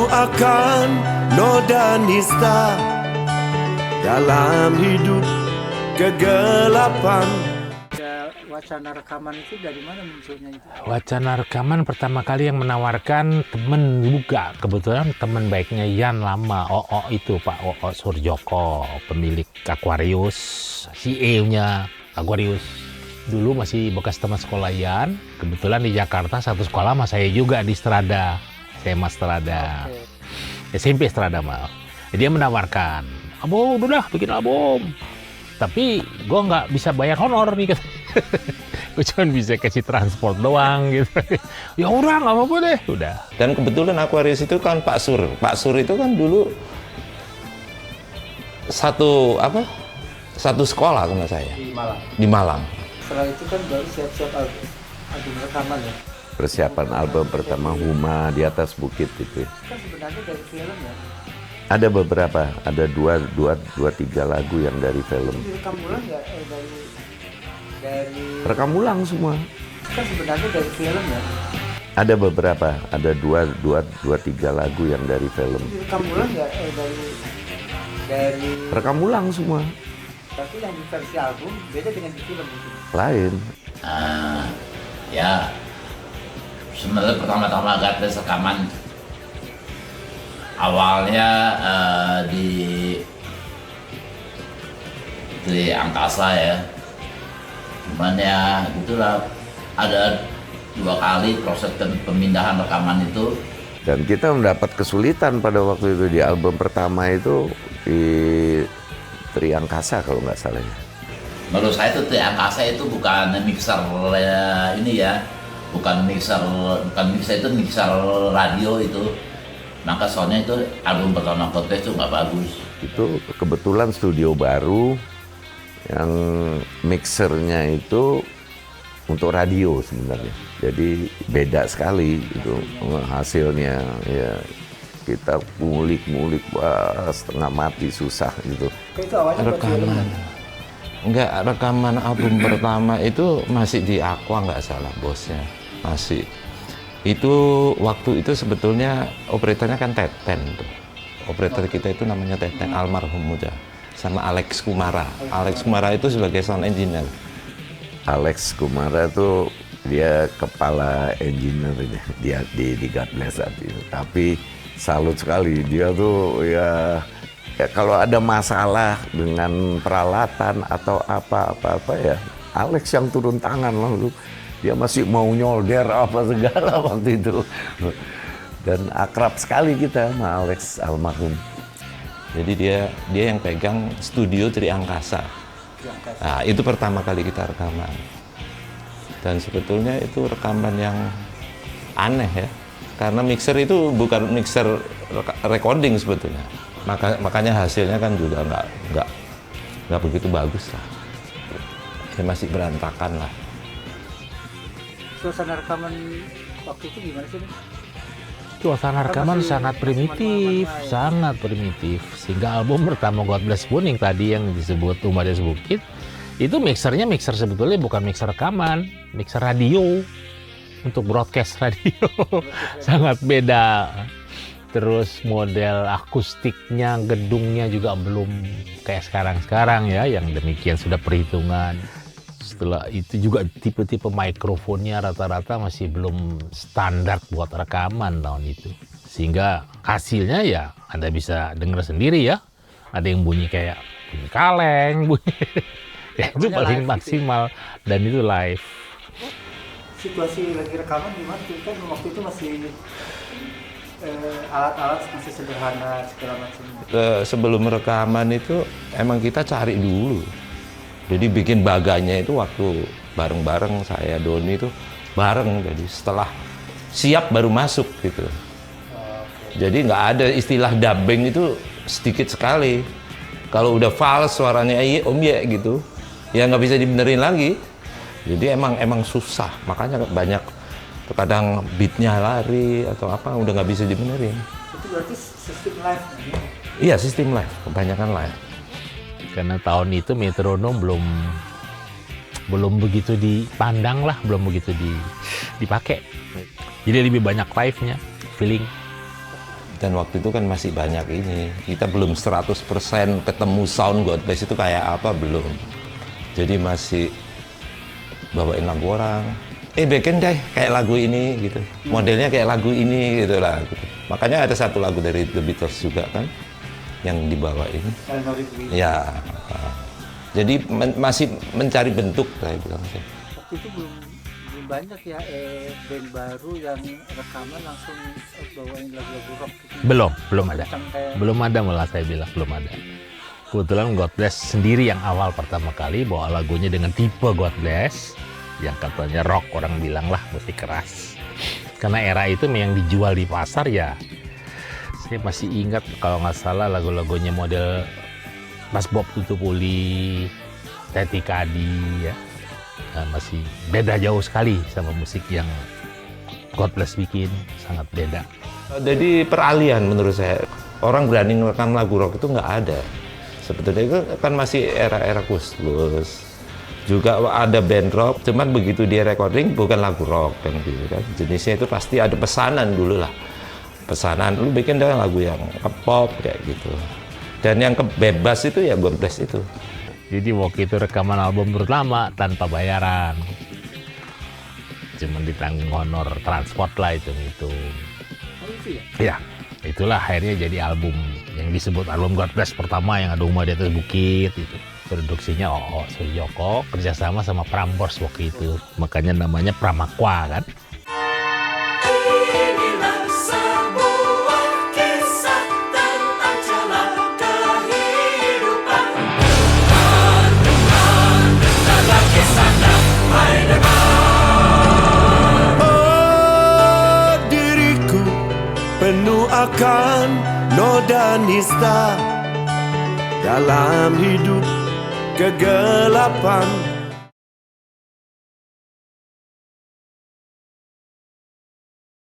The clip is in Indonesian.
akan noda nista dalam hidup kegelapan. Wacana rekaman itu dari mana munculnya itu? Wacana rekaman pertama kali yang menawarkan temen juga. Kebetulan teman baiknya Yan lama, OO itu Pak OO Surjoko, pemilik Aquarius, CEO-nya Aquarius. Dulu masih bekas teman sekolah Yan. Kebetulan di Jakarta satu sekolah sama saya juga di Strada. SMA Strada. SMP Strada maaf. Dia menawarkan, "Abom, udah bikin album." Tapi gue nggak bisa bayar honor nih, gue cuma bisa kasih transport doang gitu. Ya udah nggak apa-apa deh, udah. Dan kebetulan Aquarius itu kan Pak Sur itu kan dulu satu sekolah sama saya di Malang. Setelah itu kan baru siap-siap album rekaman ya. Persiapan album pertama Huma di atas bukit itu. Kan sebenarnya dari film ya. Ada beberapa, ada dua tiga lagu yang dari film. Direkam ulang nggak dari Rekam ulang semua. kan sebenarnya dari film ya. Ada beberapa, ada dua tiga lagu yang dari film. Direkam ulang nggak dari Rekam ulang semua. tapi yang di versi album beda dengan di film gitu. Lain. Ya sebenarnya pertama-tama God Bless rekaman awalnya di angkasa ya, cuman ya gitulah, ada 2 kali proses pemindahan rekaman itu. Dan kita mendapat kesulitan pada waktu itu di album pertama itu di Tri Angkasa kalau nggak salah ya. Menurut saya itu Angkasa itu bukan mixer ini ya, bukan mixer itu mixer radio itu. Maka soalnya itu album pertama Podcast itu nggak bagus. Itu kebetulan studio baru yang mixernya itu untuk radio sebenarnya. Jadi beda sekali itu hasilnya ya. Kita ngulik setengah mati susah gitu. Itu awalnya buat film. Rekaman. Enggak, rekaman album pertama itu masih di Aqua nggak salah bosnya. Masih. Itu waktu itu sebetulnya operatornya kan Teten tuh. Operator kita itu namanya Teten, almarhum muda, sama Alex Kumara. Alex Kumara itu sebagai sound engineer. Alex Kumara tuh dia kepala engineer dia di God Bless saat itu. Tapi salut sekali dia tuh ya kalau ada masalah dengan peralatan atau apa ya Alex yang turun tangan lalu. Dia masih mau nyolder apa segala waktu itu. Dan akrab sekali kita sama Alex almarhum. Jadi dia yang pegang studio Tri Angkasa. Nah, itu pertama kali kita rekaman. Dan sebetulnya itu rekaman yang aneh ya. Karena mixer itu bukan mixer recording sebetulnya. Makanya hasilnya kan juga nggak begitu bagus lah. Ya masih berantakan lah. Suasana rekaman waktu itu gimana sih? Suasana rekaman sangat primitif. Sehingga album pertama God Bless pun yang tadi yang disebut Huma di atas bukit, itu mixer sebetulnya bukan mixer rekaman, mixer radio. Untuk broadcast radio. Sangat beda. Terus model akustiknya, gedungnya juga belum kayak sekarang ya, yang demikian sudah perhitungan. Setelah itu juga tipe-tipe mikrofonnya rata-rata masih belum standar buat rekaman tahun itu. Sehingga hasilnya ya Anda bisa dengar sendiri ya. Ada yang bunyi kayak bunyi kaleng, ya itu paling maksimal dan itu live. Situasi lagi rekaman gimana tuh? Kan waktu itu masih alat-alat masih sederhana segala macam. Sebelum rekaman itu emang kita cari dulu. Jadi bikin baganya itu waktu bareng-bareng saya Doni itu bareng. Jadi setelah siap baru masuk gitu. Jadi nggak ada istilah dubbing itu sedikit sekali. Kalau udah fals suaranya iya om ya gitu, ya nggak bisa dibenerin lagi. Jadi emang susah. Makanya banyak terkadang beatnya lari atau apa udah nggak bisa dibenerin. Itu berarti sistem live. Iya sistem live, kebanyakan live. Karena tahun itu metronom belum begitu dipandang lah, belum begitu dipakai. Jadi lebih banyak live-nya, feeling. Dan waktu itu kan masih banyak ini. Kita belum 100% ketemu sound God Bless itu kayak apa, belum. Jadi masih bawain lagu orang. Bikin deh kayak lagu ini gitu. Modelnya kayak lagu ini gitu lah. Gitu. Makanya ada satu lagu dari The Beatles juga kan yang dibawain. Ya. Jadi masih mencari bentuk saya bilang. Waktu itu belum banyak ya band baru yang rekaman langsung bawain lagu-lagu rock gitu. Belum ada. Belum ada, malah saya bilang belum ada. Kebetulan God Bless sendiri yang awal pertama kali bawa lagunya dengan tipe God Bless yang katanya rock, orang bilang lah musik keras. Karena era itu yang dijual di pasar ya. Saya masih ingat kalau nggak salah lagu-lagunya model Mas Bob Tutupuli, Teti Kadi ya. Masih beda jauh sekali sama musik yang God Bless bikin, sangat beda. Jadi peralihan menurut saya. Orang berani ngerekam lagu rock itu nggak ada. Sebetulnya itu kan masih era-era Gus Plus. Juga ada band rock, cuman begitu dia recording bukan lagu rock kan gitu kan. Jenisnya itu pasti ada pesanan dulu lah. Pesanan, lu bikin deh lagu yang pop kayak gitu. Dan yang kebebas itu ya God Bless itu. Jadi waktu itu rekaman album pertama tanpa bayaran. Cuman ditanggung honor transport lah itu. Oh, itu ya? Ya, itulah akhirnya jadi album yang disebut album God Bless pertama yang ada Rumah di Atas Bukit itu. Produksinya Suryoko kerjasama sama Prambors waktu itu. Makanya namanya Pramakwa kan. Oh, diriku penuh akan noda nista dalam hidup kegelapan.